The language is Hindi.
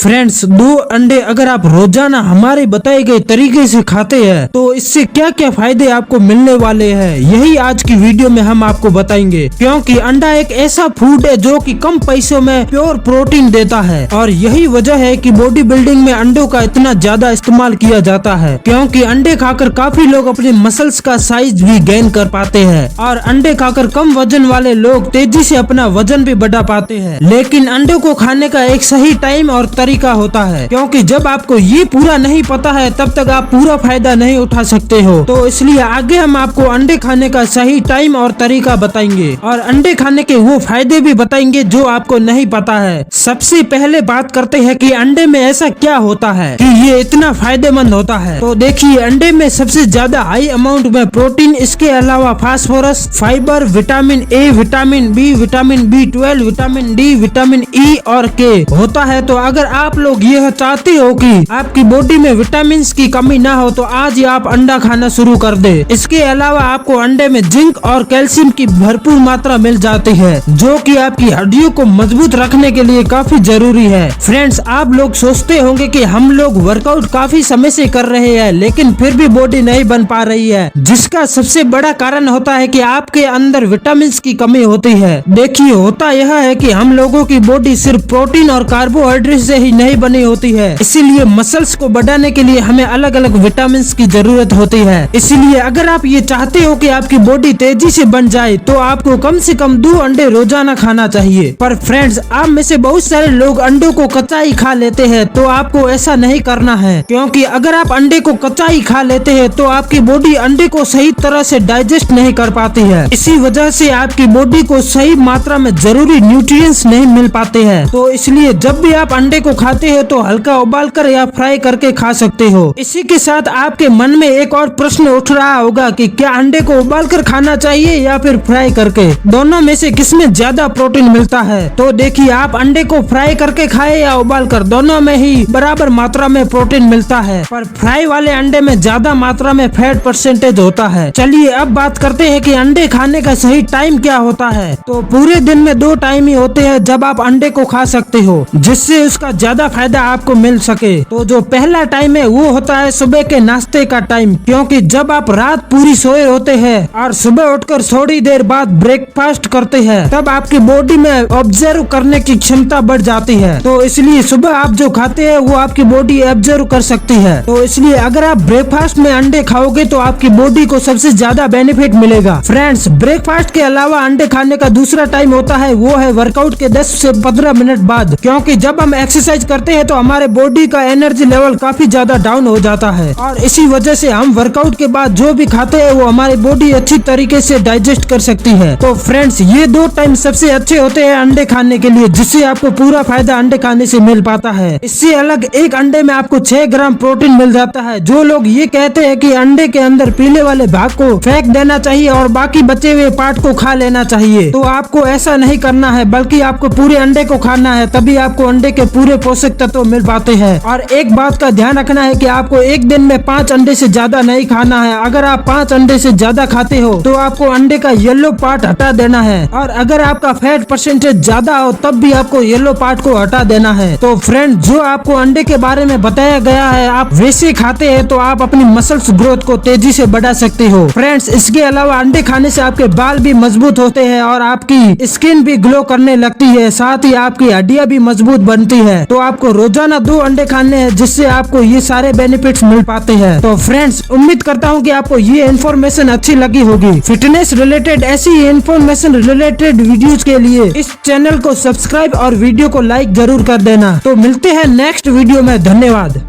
फ्रेंड्स, 2 अंडे अगर आप रोजाना हमारे बताए गए तरीके से खाते हैं तो इससे क्या क्या फायदे आपको मिलने वाले हैं, यही आज की वीडियो में हम आपको बताएंगे। क्योंकि अंडा एक ऐसा फूड है जो कि कम पैसों में प्योर प्रोटीन देता है और यही वजह है कि बॉडी बिल्डिंग में अंडों का इतना ज्यादा इस्तेमाल किया जाता है। क्योंकि अंडे खाकर काफी लोग अपने मसल्स का साइज भी गेन कर पाते हैं और अंडे खाकर कम वजन वाले लोग तेजी से अपना वजन भी बढ़ा पाते हैं। लेकिन अंडों को खाने का एक सही टाइम और तरीका होता है, क्योंकि जब आपको ये पूरा नहीं पता है तब तक आप पूरा फायदा नहीं उठा सकते हो। तो इसलिए आगे हम आपको अंडे खाने का सही टाइम और तरीका बताएंगे और अंडे खाने के वो फायदे भी बताएंगे जो आपको नहीं पता है। सबसे पहले बात करते हैं कि अंडे में ऐसा क्या होता है कि ये इतना फायदेमंद होता है। तो देखिए, अंडे में सबसे ज्यादा हाई अमाउंट में प्रोटीन, इसके अलावा phosphorus, fibre, vitamin A, vitamin B, vitamin B12, vitamin D, vitamin E और के होता है। तो अगर आप लोग यह चाहते हो कि आपकी बॉडी में विटामिन की कमी ना हो तो आज ही आप अंडा खाना शुरू कर दे। इसके अलावा आपको अंडे में जिंक और कैल्शियम की भरपूर मात्रा मिल जाती है जो कि आपकी हड्डियों को मजबूत रखने के लिए काफी जरूरी है। फ्रेंड्स, आप लोग सोचते होंगे कि हम लोग वर्कआउट काफी समय से कर रहे हैं लेकिन फिर भी बॉडी नहीं बन पा रही है, जिसका सबसे बड़ा कारण होता है कि आपके अंदर विटामिन की कमी होती है। देखिए, होता यह है कि हम लोगों की बॉडी सिर्फ प्रोटीन और कार्बोहाइड्रेट से ही नहीं बनी होती है, इसीलिए मसल्स को बढ़ाने के लिए हमें अलग अलग विटामिन की जरूरत होती है। इसीलिए अगर आप ये चाहते हो कि आपकी बॉडी तेजी से बन जाए तो आपको कम से कम 2 अंडे रोजाना खाना चाहिए। पर फ्रेंड्स, आप में से बहुत सारे लोग अंडों को कच्चा ही खा लेते हैं, तो आपको ऐसा नहीं करना है। क्योंकि अगर आप अंडे को कच्चा ही खा लेते हैं तो आपकी बॉडी अंडे को सही तरह से डाइजेस्ट नहीं कर पाती है। इसी वजह से आपकी बॉडी को सही मात्रा में जरूरी न्यूट्रिएंट्स नहीं मिल पाते हैं। तो इसलिए जब भी आप अंडे को खाते हो तो हल्का उबाल कर या फ्राई करके खा सकते हो। इसी के साथ आपके मन में एक और प्रश्न उठ रहा होगा कि क्या अंडे को उबाल कर खाना चाहिए या फिर फ्राई करके, दोनों में से किसमें ज्यादा प्रोटीन मिलता है। तो देखिए, आप अंडे को फ्राई करके खाए या उबाल कर, दोनों में ही बराबर मात्रा में प्रोटीन मिलता है, पर फ्राई वाले अंडे में ज्यादा मात्रा में फैट परसेंटेज होता है। चलिए अब बात करते हैं कि अंडे खाने का सही टाइम क्या होता है। तो पूरे दिन में 2 टाइम ही होते हैं जब आप अंडे को खा सकते हो, जिससे उसका ज्यादा फायदा आपको मिल सके। तो जो पहला टाइम है वो होता है सुबह के नाश्ते का टाइम, क्योंकि जब आप रात पूरी सोए होते हैं और सुबह उठकर थोड़ी देर बाद ब्रेकफास्ट करते हैं तब आपकी बॉडी में ऑब्जर्व करने की क्षमता बढ़ जाती है। तो इसलिए सुबह आप जो खाते हैं वो आपकी बॉडी ऑब्जर्व कर सकती है। तो इसलिए अगर आप ब्रेकफास्ट में अंडे खाओगे तो आपकी बॉडी को सबसे ज्यादा बेनिफिट मिलेगा। फ्रेंड्स, ब्रेकफास्ट के अलावा अंडे खाने का दूसरा टाइम होता है वो है वर्कआउट के 10 से 15 मिनट बाद, क्योंकि जब हम एक्सरसाइज करते हैं तो हमारे बॉडी का एनर्जी लेवल काफी ज्यादा डाउन हो जाता है और इसी वजह से हम वर्कआउट के बाद जो भी खाते हैं वो हमारी बॉडी अच्छी तरीके से डाइजेस्ट कर सकती है। तो फ्रेंड्स, ये 2 टाइम सबसे अच्छे होते हैं अंडे खाने के लिए, जिससे आपको पूरा फायदा अंडे खाने से मिल पाता है। इससे अलग एक अंडे में आपको 6 ग्राम प्रोटीन मिल जाता है। जो लोग ये कहते हैं कि अंडे के अंदर पीले वाले भाग को फेंक देना चाहिए और बाकी बचे हुए पार्ट को खा लेना चाहिए, तो आपको ऐसा नहीं करना है, बल्कि आपको पूरे अंडे को खाना है, तभी आपको अंडे के पूरे पोषक तत्व मिल पाते हैं। और एक बात का ध्यान रखना है कि आपको एक दिन में 5 अंडे से ज्यादा नहीं खाना है। अगर आप 5 अंडे से ज्यादा खाते हो तो आपको अंडे का येलो पार्ट हटा देना है, और अगर आपका फैट परसेंटेज ज्यादा हो तब भी आपको येलो पार्ट को हटा देना है। तो फ्रेंड, जो आपको अंडे के बारे में बताया गया है आप वैसे खाते हैं तो आप अपनी मसल्स ग्रोथ को तेजी से बढ़ा सकते हो। फ्रेंड्स, इसके अलावा अंडे खाने से आपके बाल भी मजबूत होते हैं और आपकी स्किन भी ग्लो करने लगती है, साथ ही आपकी हड्डियां भी मजबूत बनती है। तो आपको रोजाना 2 अंडे खाने हैं, जिससे आपको ये सारे बेनिफिट्स मिल पाते हैं। तो फ्रेंड्स, उम्मीद करता हूँ कि आपको ये इन्फॉर्मेशन अच्छी लगी होगी। फिटनेस रिलेटेड ऐसी इन्फॉर्मेशन रिलेटेड वीडियोस के लिए इस चैनल को सब्सक्राइब और वीडियो को लाइक जरूर कर देना। तो मिलते हैं नेक्स्ट वीडियो में। धन्यवाद।